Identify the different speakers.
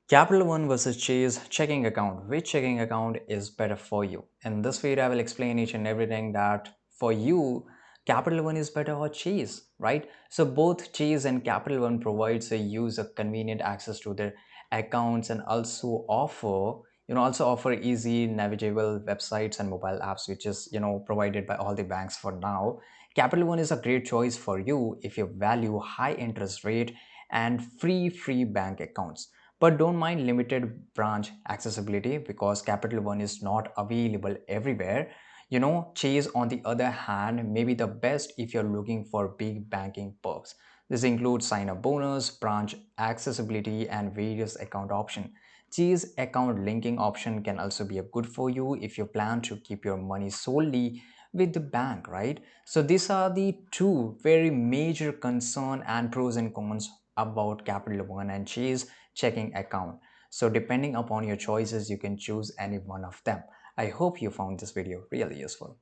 Speaker 1: Capital One versus Chase checking account. Which checking account is better for you? In this video, I will explain each and everything that for you, Capital One is better or Chase, right? So both Chase and Capital One provides a user convenient access to their accounts and also offer easy navigable websites and mobile apps, which is provided by all the banks for now. Capital One is a great choice for you if you value high interest rate and free bank accounts, but don't mind limited branch accessibility because Capital One is not available everywhere. Chase, on the other hand, may be the best if you're looking for big banking perks. This includes sign up bonus, branch accessibility, and various account options. Chase account linking option can also be a good for you if you plan to keep your money solely with the bank, right? So these are the two very major concern and pros and cons about Capital One and Chase checking account. So depending upon your choices, you can choose any one of them. I hope you found this video really useful.